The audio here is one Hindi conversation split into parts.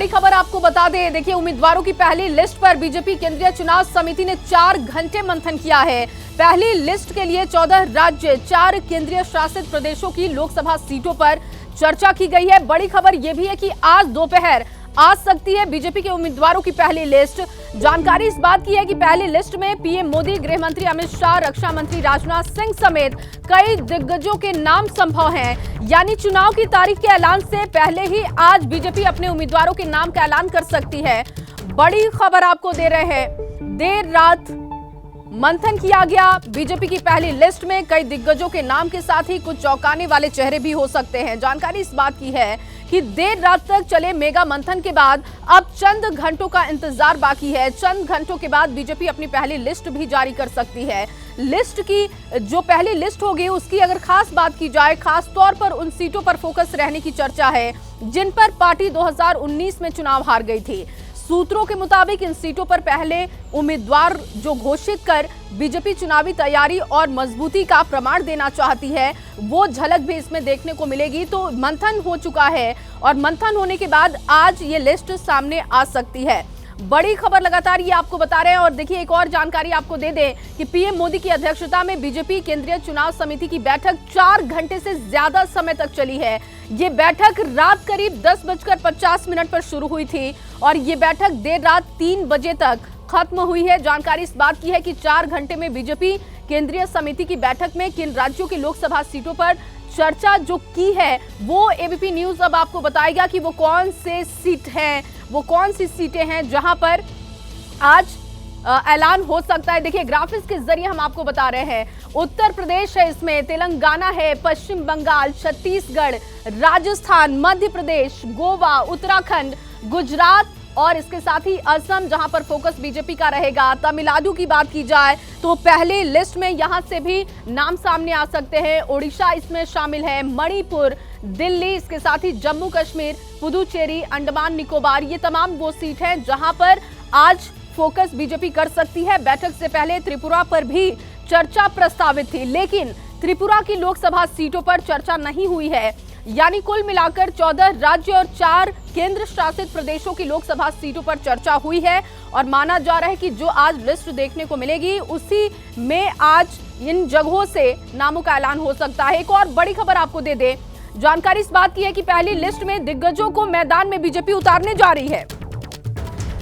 बड़ी खबर आपको बता दें, देखिए उम्मीदवारों की पहली लिस्ट पर बीजेपी केंद्रीय चुनाव समिति ने 4 घंटे मंथन किया है। पहली लिस्ट के लिए 14 राज्य, 4 केंद्रीय शासित प्रदेशों की लोकसभा सीटों पर चर्चा की गई है। बड़ी खबर यह भी है कि आज दोपहर आ सकती है बीजेपी के उम्मीदवारों की पहली लिस्ट। जानकारी इस बात की है कि पहली लिस्ट में पीएम मोदी, गृह मंत्री अमित शाह, रक्षा मंत्री राजनाथ सिंह समेत कई दिग्गजों के नाम संभव हैं। यानी चुनाव की तारीख के ऐलान से पहले ही आज बीजेपी अपने उम्मीदवारों के नाम का ऐलान कर सकती है। बड़ी खबर आपको दे रहे हैं, देर रात मंथन किया गया बीजेपी की पहली लिस्ट में कई दिग्गजों के नाम के साथ ही कुछ चौंकाने वाले चेहरे भी हो सकते हैं। जानकारी इस बात की है कि देर रात तक चले मेगा मंथन के बाद अब चंद घंटों का इंतजार बाकी है। चंद घंटों के बाद बीजेपी अपनी पहली लिस्ट भी जारी कर सकती है। लिस्ट की जो पहली लिस्ट होगी उसकी अगर खास बात की जाए, खास तौर पर उन सीटों पर फोकस रहने की चर्चा है जिन पर पार्टी 2019 में चुनाव हार गई थी। सूत्रों के मुताबिक इन सीटों पर पहले उम्मीदवार जो घोषित कर बीजेपी चुनावी तैयारी और मजबूती का प्रमाण देना चाहती है, वो झलक भी इसमें देखने को मिलेगी। तो मंथन हो चुका है और मंथन होने के बाद आज ये लिस्ट सामने आ सकती है। बड़ी खबर लगातार ये आपको बता रहे हैं। और देखिए एक और जानकारी आपको दे दें कि पीएम मोदी की अध्यक्षता में बीजेपी केंद्रीय चुनाव समिति की बैठक 4 घंटे से ज्यादा समय तक चली है। ये बैठक रात करीब 10:50 पर शुरू हुई थी और ये बैठक देर रात 3 बजे तक खत्म हुई है। जानकारी इस बात की है कि 4 घंटे में बीजेपी केंद्रीय समिति की बैठक में किन राज्यों की लोकसभा सीटों पर चर्चा जो की है वो एबीपी न्यूज अब आपको बताएगा कि वो कौन से सीट हैं, वो कौन सी सीटें हैं जहां पर आज ऐलान हो सकता है। देखिए ग्राफिक्स के जरिए हम आपको बता रहे हैं, उत्तर प्रदेश है, इसमें तेलंगाना है, पश्चिम बंगाल, छत्तीसगढ़, राजस्थान, मध्य प्रदेश, गोवा, उत्तराखंड, गुजरात और इसके साथ ही असम जहां पर फोकस बीजेपी का रहेगा। तमिलनाडु की बात की जाए तो पहले लिस्ट में यहां से भी नाम सामने आ सकते हैं। ओडिशा इसमें शामिल है, मणिपुर, दिल्ली, इसके साथ ही जम्मू कश्मीर, पुदुचेरी, अंडमान निकोबार, ये तमाम वो सीट हैं जहां पर आज फोकस बीजेपी कर सकती है। बैठक से पहले त्रिपुरा पर भी चर्चा प्रस्तावित थी, लेकिन त्रिपुरा की लोकसभा सीटों पर चर्चा नहीं हुई है। यानी कुल मिलाकर 14 राज्य और 4 केंद्र शासित प्रदेशों की लोकसभा सीटों पर चर्चा हुई है और माना जा रहा है कि जो आज लिस्ट देखने को मिलेगी उसी में आज इन जगहों से नामों का ऐलान हो सकता है। एक और बड़ी खबर आपको दे दें, जानकारी इस बात की है कि पहली लिस्ट में दिग्गजों को मैदान में बीजेपी उतारने जा रही है।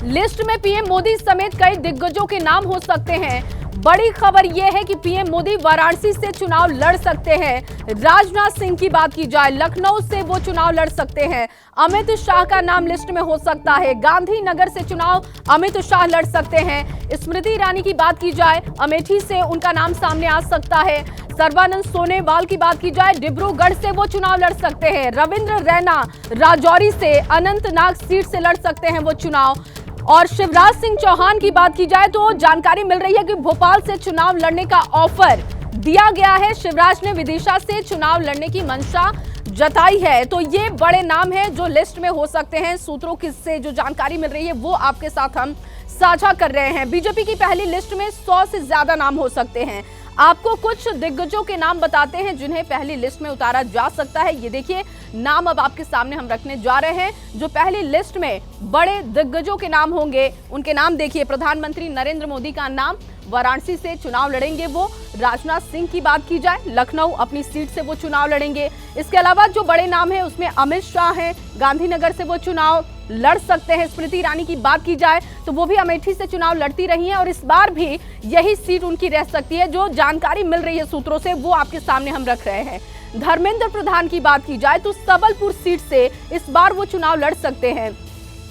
लिस्ट में पीएम मोदी समेत कई दिग्गजों के नाम हो सकते हैं। बड़ी खबर यह है कि पीएम मोदी वाराणसी से चुनाव लड़ सकते हैं। राजनाथ सिंह की बात की जाए, लखनऊ से वो चुनाव लड़ सकते हैं। अमित शाह का नाम लिस्ट में हो सकता है। गांधीनगर से चुनाव अमित शाह लड़ सकते हैं। स्मृति ईरानी की बात की जाए, अमेठी से उनका नाम सामने आ सकता है। सर्बानंद सोनोवाल की बात की जाए, डिब्रूगढ़ से वो चुनाव लड़ सकते हैं। रविंद्र रैना राजौरी से, अनंतनाग सीट से लड़ सकते हैं वो चुनाव। और शिवराज सिंह चौहान की बात की जाए तो जानकारी मिल रही है कि भोपाल से चुनाव लड़ने का ऑफर दिया गया है। शिवराज ने विदिशा से चुनाव लड़ने की मंशा जताई है। तो ये बड़े नाम हैं जो लिस्ट में हो सकते हैं। सूत्रों से जो जानकारी मिल रही है वो आपके साथ हम साझा कर रहे हैं। बीजेपी की पहली लिस्ट में 100 से ज्यादा नाम हो सकते हैं। आपको कुछ दिग्गजों के नाम बताते हैं जिन्हें पहली लिस्ट में उतारा जा सकता है। ये देखिए नाम अब आपके सामने हम रखने जा रहे हैं जो पहली लिस्ट में बड़े दिग्गजों के नाम होंगे। उनके नाम देखिए, प्रधानमंत्री नरेंद्र मोदी का नाम, वाराणसी से चुनाव लड़ेंगे वो। राजनाथ सिंह की बात की जाए, लखनऊ अपनी सीट से वो चुनाव लड़ेंगे। इसके अलावा जो बड़े नाम हैं उसमें अमित शाह हैं, गांधीनगर से वो चुनाव लड़ सकते हैं। स्मृति ईरानी की बात की जाए तो वो भी अमेठी से चुनाव लड़ती रही हैं और इस बार भी यही सीट उनकी रह सकती है। जो जानकारी मिल रही है सूत्रों से वो आपके सामने हम रख रहे हैं। धर्मेंद्र प्रधान की बात की जाए तो सबलपुर सीट से इस बार वो चुनाव लड़ सकते हैं।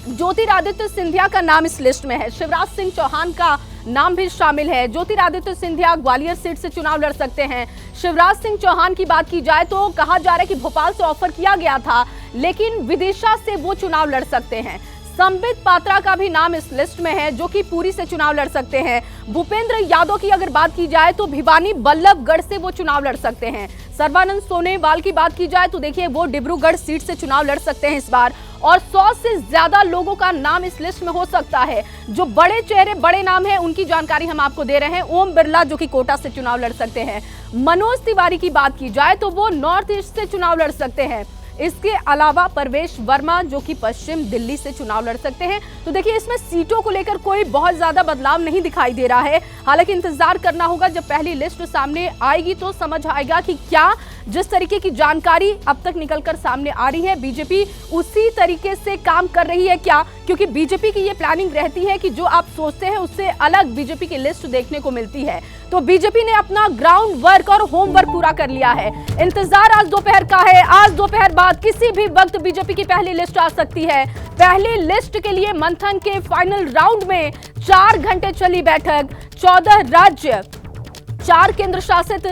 ज्योतिरादित्य सिंधिया का नाम इस लिस्ट में है। शिवराज सिंह चौहान का नाम भी शामिल है। ज्योतिरादित्य सिंधिया ग्वालियर सीट से चुनाव लड़ सकते हैं। शिवराज सिंह चौहान की बात की जाए तो कहा जा रहा है कि भोपाल से ऑफर किया गया था लेकिन विदिशा से वो चुनाव लड़ सकते हैं। संबित पात्रा का भी नाम इस लिस्ट में है जो कि पुरी से चुनाव लड़ सकते हैं। भूपेंद्र यादव की अगर बात की जाए तो भिवानी बल्लभगढ़ से वो चुनाव लड़ सकते हैं। सर्बानंद सोनोवाल की बात की जाए तो देखिए वो डिब्रूगढ़ सीट से चुनाव लड़ सकते हैं इस बार। और 100 से ज्यादा लोगों का नाम इस लिस्ट में हो सकता है। जो बड़े चेहरे, बड़े नाम हैं उनकी जानकारी हम आपको दे रहे हैं। ओम बिरला जो कि कोटा से चुनाव लड़ सकते हैं। मनोज तिवारी की बात की जाए तो वो नॉर्थ ईस्ट से चुनाव लड़ सकते हैं। इसके अलावा प्रवेश वर्मा जो कि पश्चिम दिल्ली से चुनाव लड़ सकते हैं। तो देखिए, इसमें सीटों को लेकर कोई बहुत ज्यादा बदलाव नहीं दिखाई दे रहा है। हालांकि इंतजार करना होगा, जब पहली लिस्ट सामने आएगी तो समझ आएगा कि क्या जिस तरीके की जानकारी अब तक निकलकर सामने आ रही है, बीजेपी उसी तरीके से काम कर रही है क्या? क्योंकि बीजेपी की ये प्लानिंग रहती है कि जो आप सोचते हैं उससे अलग बीजेपी की लिस्ट देखने को मिलती है। तो बीजेपी ने अपना ग्राउंड वर्क और होमवर्क पूरा कर लिया है। इंतजार आज दोपहर का है। आज दोपहर बाद किसी भी वक्त बीजेपी की पहली लिस्ट आ सकती है। पहली लिस्ट के लिए मंथन के फाइनल राउंड में 4 घंटे चली बैठक। 14 राज्य, 4 केंद्र शासित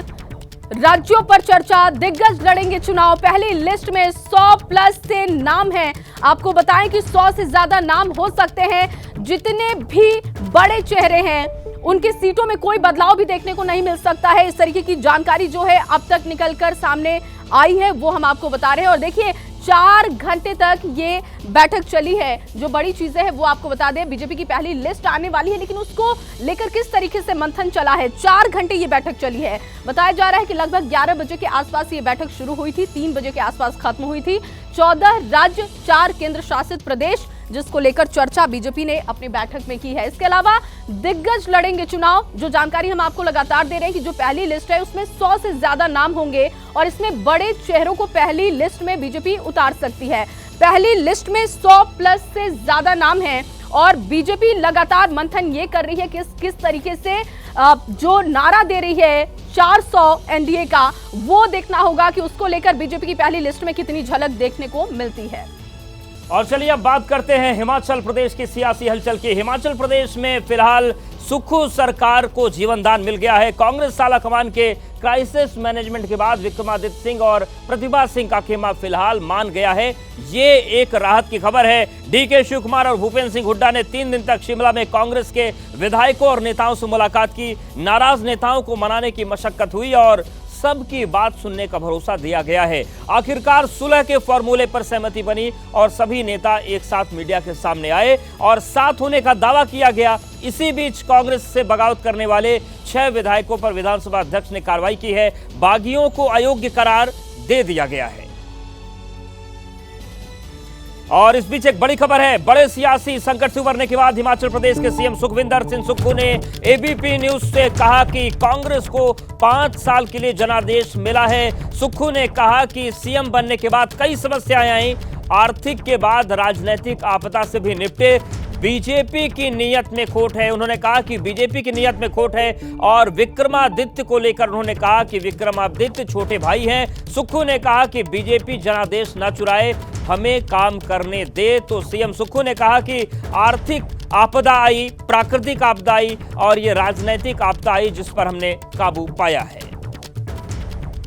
राज्यों पर चर्चा। दिग्गज लड़ेंगे चुनाव। पहली लिस्ट में 100 प्लस से नाम हैं। आपको बताएं कि 100 से ज्यादा नाम हो सकते हैं। जितने भी बड़े चेहरे हैं उनकी सीटों में कोई बदलाव भी देखने को नहीं मिल सकता है। इस तरीके की जानकारी जो है अब तक निकलकर सामने आई है वो हम आपको बता रहे हैं। और देखिए, 4 घंटे तक ये बैठक चली है। जो बड़ी चीजें हैं वो आपको बता दें, बीजेपी की पहली लिस्ट आने वाली है, लेकिन उसको लेकर किस तरीके से मंथन चला है। 4 घंटे ये बैठक चली है। बताया जा रहा है कि लगभग 11 बजे के आसपास ये बैठक शुरू हुई थी, 3 बजे के आसपास खत्म हुई थी। 14 राज्य, 4 केंद्र शासित प्रदेश, जिसको लेकर चर्चा बीजेपी ने अपनी बैठक में की है। इसके अलावा दिग्गज लड़ेंगे चुनाव। जो जानकारी हम आपको लगातार दे रहे हैं कि जो पहली लिस्ट है उसमें 100 से ज्यादा नाम होंगे और इसमें बड़े चेहरों को पहली लिस्ट में बीजेपी उतार सकती है। पहली लिस्ट में 100 प्लस से ज्यादा नाम हैं और बीजेपी लगातार मंथन ये कर रही है कि किस तरीके से जो नारा दे रही है 400 एनडीए का, वो देखना होगा कि उसको लेकर बीजेपी की पहली लिस्ट में कितनी झलक देखने को मिलती है। और चलिए अब बात करते हैं हिमाचल प्रदेश की सियासी हलचल की। हिमाचल प्रदेश में फिलहाल सुक्खू सरकार को जीवनदान मिल गया है। कांग्रेस सालाकमान के क्राइसिस मैनेजमेंट के बाद विक्रमादित्य सिंह और प्रतिभा सिंह का खेमा फिलहाल मान गया है। ये एक राहत की खबर है। डीके शिव कुमार और भूपेंद्र सिंह हुड्डा ने 3 दिन तक शिमला में कांग्रेस के विधायकों और नेताओं से मुलाकात की। नाराज नेताओं को मनाने की मशक्कत हुई और सबकी बात सुनने का भरोसा दिया गया है। आखिरकार सुलह के फॉर्मूले पर सहमति बनी और सभी नेता एक साथ मीडिया के सामने आए और साथ होने का दावा किया गया। इसी बीच कांग्रेस से बगावत करने वाले 6 विधायकों पर विधानसभा अध्यक्ष ने कार्रवाई की है। बागियों को अयोग्य करार दे दिया गया है। और इस बीच एक बड़ी खबर है। बड़े सियासी संकट से उबरने के बाद हिमाचल प्रदेश के सीएम सुखविंदर सिंह सुक्खू ने एबीपी न्यूज से कहा कि कांग्रेस को 5 साल के लिए जनादेश मिला है। सुक्खू ने कहा कि सीएम बनने के बाद कई समस्याएं आई, आर्थिक के बाद राजनीतिक आपदा से भी निपटे। बीजेपी की नीयत में खोट है। उन्होंने कहा कि बीजेपी की नीयत में खोट है और विक्रमादित्य को लेकर उन्होंने कहा कि विक्रमादित्य छोटे भाई हैं। सुक्खू ने कहा कि बीजेपी जनादेश न चुराए, हमें काम करने दे। तो सीएम सुक्खू ने कहा कि आर्थिक आपदा आई, प्राकृतिक आपदा आई और ये राजनीतिक आपदा आई जिस पर हमने काबू पाया है।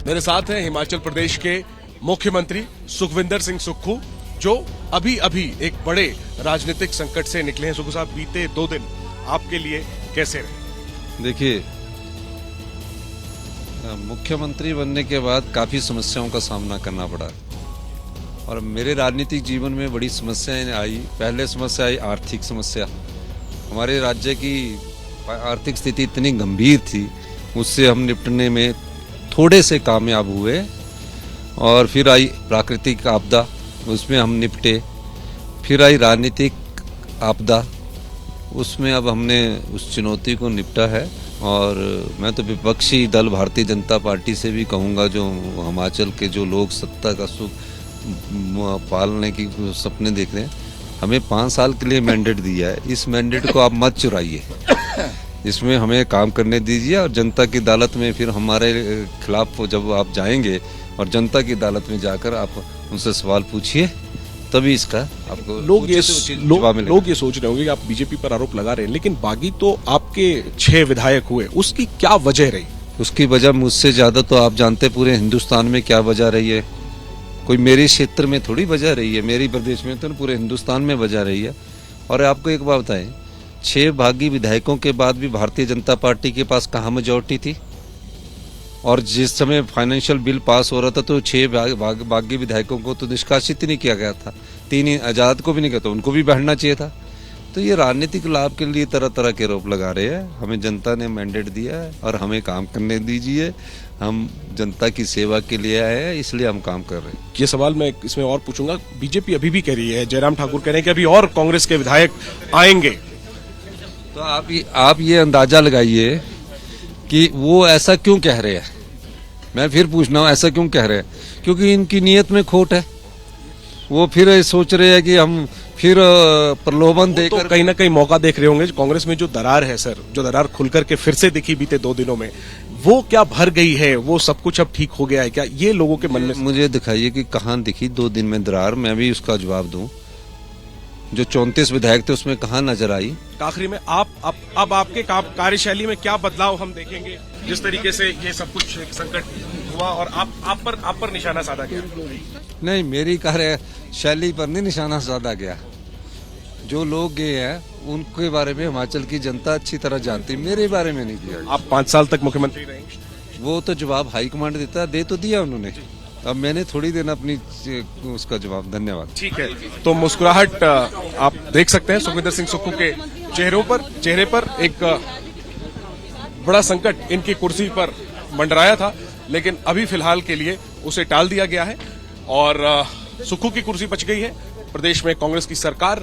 मेरे साथ हैं हिमाचल प्रदेश के मुख्यमंत्री सुखविंदर सिंह सुक्खू, जो अभी एक बड़े राजनीतिक संकट से निकले हैं। सुक्खू साहब, बीते 2 दिन आपके लिए कैसे रहे? देखिए, मुख्यमंत्री बनने के बाद काफी समस्याओं का सामना करना पड़ा और मेरे राजनीतिक जीवन में बड़ी समस्याएं आई। पहले समस्या आई आर्थिक समस्या। हमारे राज्य की आर्थिक स्थिति इतनी गंभीर थी, उससे हम निपटने में थोड़े से कामयाब हुए। और फिर आई प्राकृतिक आपदा, उसमें हम निपटे। फिर आई राजनीतिक आपदा, उसमें अब हमने उस चुनौती को निपटा है। और मैं तो विपक्षी दल भारतीय जनता पार्टी से भी कहूँगा, जो हिमाचल के जो लोग सत्ता का सुख पालने की सपने देख रहे हैं, हमें 5 साल के लिए मैंडेट दिया है। इस मैंडेट को आप मत चुराइए, इसमें हमें काम करने दीजिए। और जनता की अदालत में फिर हमारे खिलाफ जब आप जाएंगे और जनता की अदालत में जाकर आप उनसे सवाल पूछिए, तभी इसका आपको लोग ये सोच रहे होंगे कि आप बीजेपी पर आरोप लगा रहे हैं, लेकिन बागी तो आपके 6 विधायक हुए, उसकी क्या वजह रही? उसकी वजह मुझसे ज्यादा तो आप जानते पूरे हिंदुस्तान में क्या वजह रही है। कोई मेरे क्षेत्र में थोड़ी वजह रही है, मेरी प्रदेश में तो पूरे हिंदुस्तान में वजह रही है। और आपको एक बात बताएं, 6 बागी विधायकों के बाद भी भारतीय जनता पार्टी के पास कहाँ मेजॉरिटी थी? और जिस समय फाइनेंशियल बिल पास हो रहा था तो 6 बागी विधायकों को तो निष्कासित ही नहीं किया गया था। 3 आजाद को भी नहीं किया, तो उनको भी बैठना चाहिए था। तो तो ये राजनीतिक लाभ के लिए तरह तरह के आरोप लगा रहे हैं। हमें जनता ने मैंडेट दिया है और हमें काम करने दीजिए। हम जनता की सेवा के लिए आए हैं, इसलिए हम काम कर रहे हैं। ये सवाल मैं इसमें और पूछूंगा, बीजेपी अभी भी कह रही है, जयराम ठाकुर कह रहे हैं कि अभी और कांग्रेस के विधायक आएंगे, तो आप ये अंदाजा लगाइए कि वो ऐसा क्यों कह रहे हैं। मैं फिर पूछना हूँ, ऐसा क्यों कह रहे हैं? क्योंकि इनकी नीयत में खोट है। वो फिर सोच रहे हैं कि हम फिर प्रलोभन देकर, तो कहीं ना कहीं मौका देख रहे होंगे। कांग्रेस में जो दरार है सर, जो दरार खुलकर के फिर से दिखी बीते 2 दिनों में, वो क्या भर गई है? वो सब कुछ अब ठीक हो गया है क्या? ये लोगों के मन में मुझे दिखाइए कि कहाँ दिखी 2 दिन में दरार, मैं भी उसका जवाब दूं। जो 34 विधायक थे उसमें कहाँ नजर आई? आखिरी में अब आपके कार्यशैली में क्या बदलाव हम देखेंगे, जिस तरीके से ये सब कुछ एक संकट हुआ और आप पर निशाना साधा गया? नहीं, मेरी कार्यशैली पर नहीं निशाना साधा गया। जो लोग गए हैं उनके बारे में हिमाचल की जनता अच्छी तरह जानती, मेरे बारे में नहीं किया। आप 5 साल तक मुख्यमंत्री रहेंगे, वो तो जवाब हाईकमांड देता, दे तो दिया उन्होंने। अब मैंने थोड़ी देना अपनी उसका जवाब। धन्यवाद। ठीक है, तो मुस्कुराहट आप देख सकते हैं सुखविंदर सिंह सुक्खू के चेहरे पर एक बड़ा संकट इनकी कुर्सी पर मंडराया था, लेकिन अभी फिलहाल के लिए उसे टाल दिया गया है और सुक्खू की कुर्सी बच गई है। प्रदेश में कांग्रेस की सरकार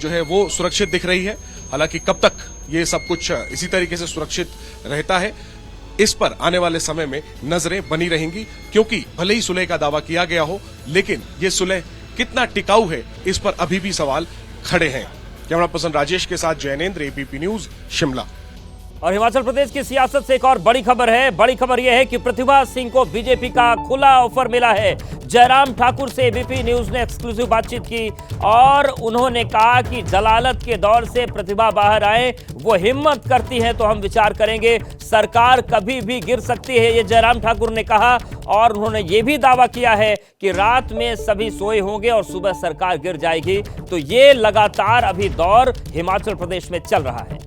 जो है वो सुरक्षित दिख रही है। हालांकि कब तक ये सब कुछ इसी तरीके से सुरक्षित रहता है, इस पर आने वाले समय में नजरें बनी रहेंगी, क्योंकि भले ही सुलह का दावा किया गया हो, लेकिन ये सुलह कितना टिकाऊ है, इस पर अभी भी सवाल खड़े हैं। कैमरा पर्सन राजेश के साथ जैनेंद्र, एबीपी न्यूज, शिमला। और हिमाचल प्रदेश की सियासत से एक और बड़ी खबर है। बड़ी खबर यह है कि प्रतिभा सिंह को बीजेपी का खुला ऑफर मिला है। जयराम ठाकुर से एबीपी न्यूज ने एक्सक्लूसिव बातचीत की और उन्होंने कहा कि जलालत के दौर से प्रतिभा बाहर आए, वो हिम्मत करती है तो हम विचार करेंगे, सरकार कभी भी गिर सकती है, ये जयराम ठाकुर ने कहा। और उन्होंने ये भी दावा किया है कि रात में सभी सोए होंगे और सुबह सरकार गिर जाएगी। तो ये लगातार अभी दौर हिमाचल प्रदेश में चल रहा है।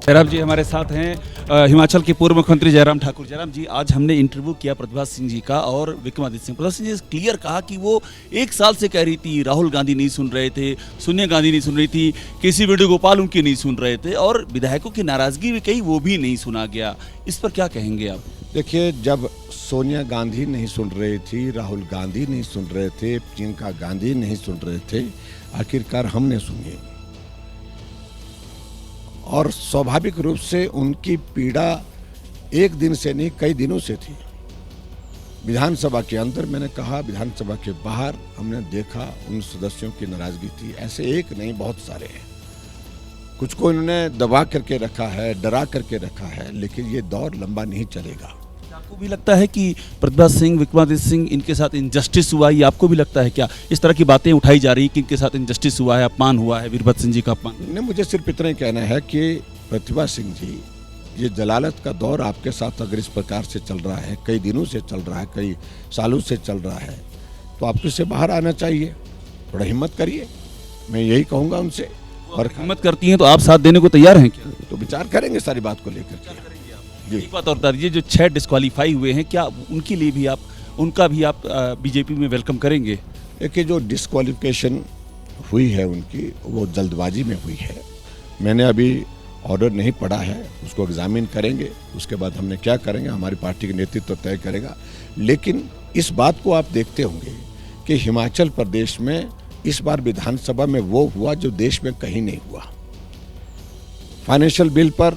जयराम जी हमारे साथ हैं, हिमाचल के पूर्व मुख्यमंत्री जयराम ठाकुर। जयराम जी, आज हमने इंटरव्यू किया प्रतिभा सिंह जी का और विक्रमादित्य सिंह। प्रतिभा सिंह जी क्लियर कहा कि वो 1 साल से कह रही थी, राहुल गांधी नहीं सुन रहे थे, सोनिया गांधी नहीं सुन रही थी, केसी वेणुगोपाल उनकी नहीं सुन रहे थे, और विधायकों की नाराजगी भी कही, वो भी नहीं सुना गया। इस पर क्या कहेंगे आप? देखिए, जब सोनिया गांधी नहीं सुन रही थी, राहुल गांधी नहीं सुन रहे थे, प्रियंका गांधी नहीं सुन रहे थे, आखिरकार हमने सुनी। और स्वाभाविक रूप से उनकी पीड़ा एक दिन से नहीं, कई दिनों से थी। विधानसभा के अंदर मैंने कहा, विधानसभा के बाहर हमने देखा उन सदस्यों की नाराजगी थी। ऐसे एक नहीं, बहुत सारे हैं। कुछ को इन्होंने दबा करके रखा है, डरा करके रखा है, लेकिन ये दौर लंबा नहीं चलेगा। आपको भी लगता है कि प्रतिभा सिंह, विक्रमादित्य सिंह, इनके साथ इनजस्टिस हुआ? ये आपको भी लगता है क्या? इस तरह की बातें उठाई जा रही कि इनके साथ इनजस्टिस हुआ है, अपमान हुआ है, वीरभद्र सिंह जी का अपमान? नहीं, मुझे सिर्फ इतना ही कहना है कि प्रतिभा सिंह जी, ये जलालत का दौर आपके साथ अगर इस प्रकार से चल रहा है, कई दिनों से चल रहा है, कई सालों से चल रहा है, तो आपको इससे बाहर आना चाहिए। थोड़ा हिम्मत करिए, मैं यही कहूँगा उनसे। और हिम्मत करती हैं तो आप साथ देने को तैयार हैं क्या? तो विचार करेंगे सारी बात को लेकर के। एक बात और बता दीजिए, जो 6 डिस्क्वालीफाई हुए हैं, क्या उनके लिए भी उनका भी आप बीजेपी में वेलकम करेंगे? देखिए, जो डिस्क्वालिफिकेशन हुई है उनकी, वो जल्दबाजी में हुई है। मैंने अभी ऑर्डर नहीं पढ़ा है, उसको एग्जामिन करेंगे, उसके बाद हमने क्या करेंगे हमारी पार्टी का नेतृत्व तय करेगा। लेकिन इस बात को आप देखते होंगे कि हिमाचल प्रदेश में इस बार विधानसभा में वो हुआ जो देश में कहीं नहीं हुआ। फाइनेंशियल बिल पर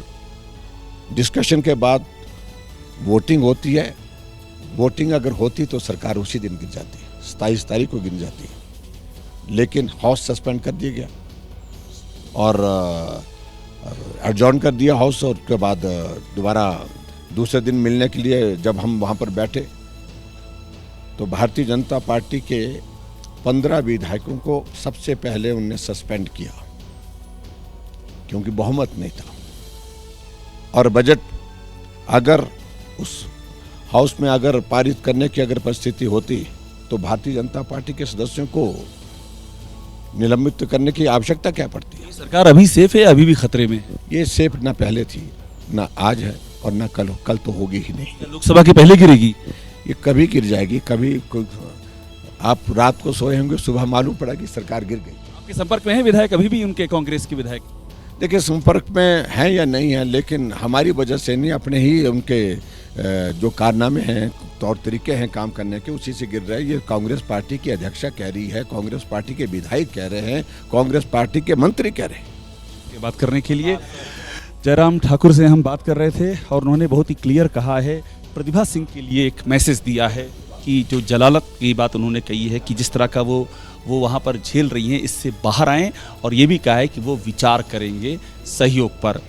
डिस्कशन के बाद वोटिंग होती है। वोटिंग अगर होती तो सरकार उसी दिन गिर जाती, 27 तारीख को गिर जाती, लेकिन हाउस सस्पेंड कर दिया गया और एडजॉर्न कर दिया हाउस। और उसके बाद दोबारा दूसरे दिन मिलने के लिए जब हम वहाँ पर बैठे तो भारतीय जनता पार्टी के 15 विधायकों को सबसे पहले उन्होंने सस्पेंड किया, क्योंकि बहुमत नहीं था। और बजट अगर उस हाउस में अगर पारित करने की अगर परिस्थिति होती तो भारतीय जनता पार्टी के सदस्यों को निलंबित करने की आवश्यकता क्या पड़ती है? सरकार अभी सेफ है, अभी भी खतरे में है? ये सेफ ना पहले थी, ना आज है और ना कल तो होगी ही नहीं। लोकसभा के पहले गिरेगी? ये कभी गिर जाएगी, कभी आप रात को सोए होंगे, सुबह मालूम पड़ा कि सरकार गिर गई। आपके संपर्क में है विधायक अभी भी उनके, कांग्रेस के विधायक? देखिए, संपर्क में हैं या नहीं है, लेकिन हमारी वजह से नहीं, अपने ही उनके जो कारनामे हैं, तौर तरीके हैं काम करने के, उसी से गिर रहा है। ये कांग्रेस पार्टी की अध्यक्षा कह रही है, कांग्रेस पार्टी के विधायक कह रहे हैं, कांग्रेस पार्टी के मंत्री कह रहे हैं। ये बात करने के लिए जयराम ठाकुर से हम बात कर रहे थे और उन्होंने बहुत ही क्लियर कहा है, प्रतिभा सिंह के लिए एक मैसेज दिया है कि जो जलालत की बात उन्होंने कही है कि जिस तरह का वो वहाँ पर झेल रही हैं, इससे बाहर आएँ, और ये भी कहा है कि वो विचार करेंगे सहयोग पर।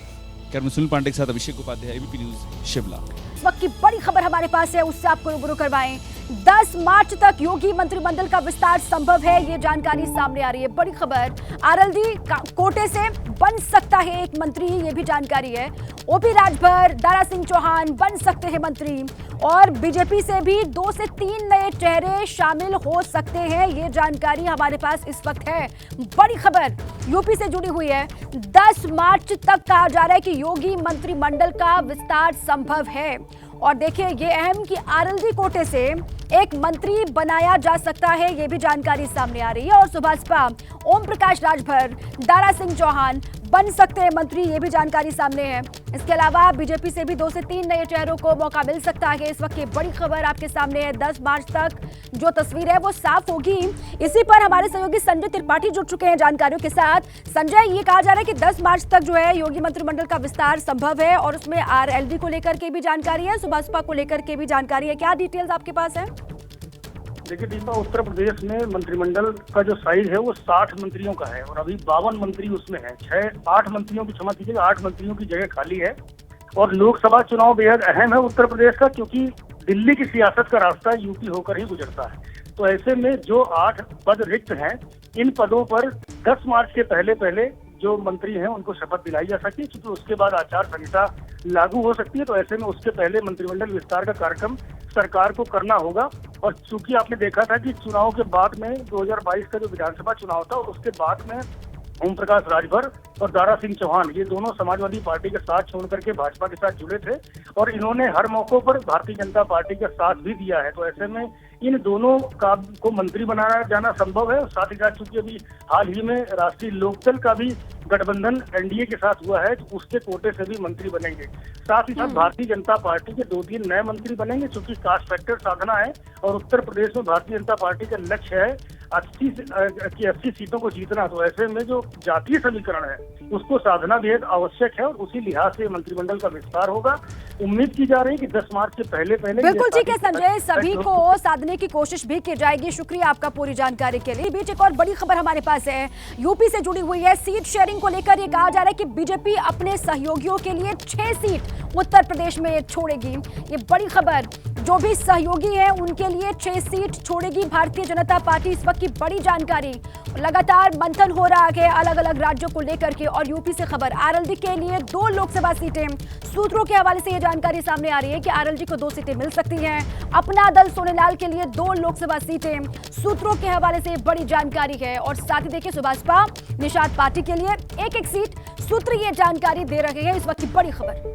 कैमरा सुनील पांडे के साथ अभिषेक उपाध्याय, एबीपी न्यूज़, शिमला। इस वक्त की बड़ी खबर हमारे पास है, उससे आपको रूबरू करवाएं। 10 मार्च तक योगी मंत्रिमंडल का विस्तार संभव है, ये जानकारी सामने आ रही है। बड़ी खबर, आरएलडी कोटे से बन सकता है एक मंत्री, ये भी जानकारी है। ओपी राजभर, दारा सिंह चौहान बन सकते हैं मंत्री, और बीजेपी से भी 2 से 3 नए चेहरे शामिल हो सकते हैं, ये जानकारी हमारे पास इस वक्त है। बड़ी खबर यूपी से जुड़ी हुई है। 10 मार्च तक कहा जा रहा है कि योगी मंत्रिमंडल का विस्तार संभव है। और देखिए, ये अहम कि आरएलडी कोटे से एक मंत्री बनाया जा सकता है, ये भी जानकारी सामने आ रही है। और सुभाषपा ओम प्रकाश राजभर, दारा सिंह चौहान बन सकते हैं मंत्री, ये भी जानकारी सामने है। इसके अलावा बीजेपी से भी 2 से 3 नए चेहरों को मौका मिल सकता है। इस वक्त की बड़ी खबर आपके सामने है। 10 मार्च तक जो तस्वीर है वो साफ होगी। इसी पर हमारे सहयोगी संजय त्रिपाठी जुड़ चुके हैं जानकारियों के साथ। संजय, ये कहा जा रहा है कि 10 मार्च तक जो है योगी मंत्रिमंडल का विस्तार संभव है, और उसमें आरएलडी को लेकर के भी जानकारी है, सुभाषपा को लेकर के भी जानकारी है। क्या डिटेल्स आपके पास है? देखिए दीपा, उत्तर प्रदेश में मंत्रिमंडल का जो साइज है वो 60 मंत्रियों का है, और अभी 52 मंत्री उसमें है। 8 मंत्रियों की, क्षमा कीजिएगा, 8 मंत्रियों की जगह खाली है। और लोकसभा चुनाव बेहद अहम है उत्तर प्रदेश का, क्योंकि दिल्ली की सियासत का रास्ता यूपी होकर ही गुजरता है। तो ऐसे में जो 8 पद रिक्त हैं, इन पदों पर 10 मार्च के पहले जो मंत्री हैं उनको शपथ दिलाई जा सकती है, क्योंकि उसके बाद आचार संहिता लागू हो सकती है। तो ऐसे में उसके पहले मंत्रिमंडल विस्तार का कार्यक्रम सरकार को करना होगा। और चूंकि आपने देखा था कि चुनाव के बाद में 2022 का जो विधानसभा चुनाव था, उसके बाद में ओम प्रकाश राजभर और दारा सिंह चौहान, ये दोनों समाजवादी पार्टी के साथ छोड़ करके भाजपा के साथ जुड़े थे, और इन्होंने हर मौकों पर भारतीय जनता पार्टी का साथ भी दिया है। तो ऐसे में इन दोनों को मंत्री बनाना जाना संभव है। और साथ ही साथ चूंकि अभी हाल ही में राष्ट्रीय लोकदल का भी गठबंधन एनडीए के साथ हुआ है, तो उसके कोटे से भी मंत्री बनेंगे। साथ ही साथ भारतीय जनता पार्टी के 2-3 नए मंत्री बनेंगे, क्योंकि कास्ट फैक्टर साधना है, और उत्तर प्रदेश में भारतीय जनता पार्टी का लक्ष्य है 80 सीटों को जीतना। तो ऐसे में जो जातीय समीकरण है उसको साधना बेहद आवश्यक है, और उसी लिहाज से मंत्रिमंडल का विस्तार होगा। उम्मीद की जा रही है कि 10 मार्च से पहले बिल्कुल ठीक है संजय, सभी को साधने की कोशिश भी की जाएगी। शुक्रिया आपका पूरी जानकारी के लिए। बीच एक और बड़ी खबर हमारे पास है, यूपी से जुड़ी हुई है। सीट शेयरिंग को लेकर ये कहा जा रहा है कि बीजेपी अपने सहयोगियों के लिए 6 सीट उत्तर प्रदेश में छोड़ेगी। ये बड़ी खबर, जो भी सहयोगी हैं उनके लिए 6 सीट छोड़ेगी भारतीय जनता पार्टी। इस वक्त की बड़ी जानकारी, लगातार मंथन हो रहा है अलग अलग राज्यों को लेकर के। और यूपी से खबर, आरएलडी के लिए 2 लोकसभा सीटें, सूत्रों के हवाले से ये जानकारी सामने आ रही है कि आरएलडी को 2 सीटें मिल सकती हैं। अपना दल सोनेलाल के लिए 2 लोकसभा सीटें, सूत्रों के हवाले से बड़ी जानकारी है। और साथ ही देखिए, सुभाषपा निषाद पार्टी के लिए 1-1 सीट, सूत्र ये जानकारी दे रहे हैं। इस वक्त की बड़ी खबर।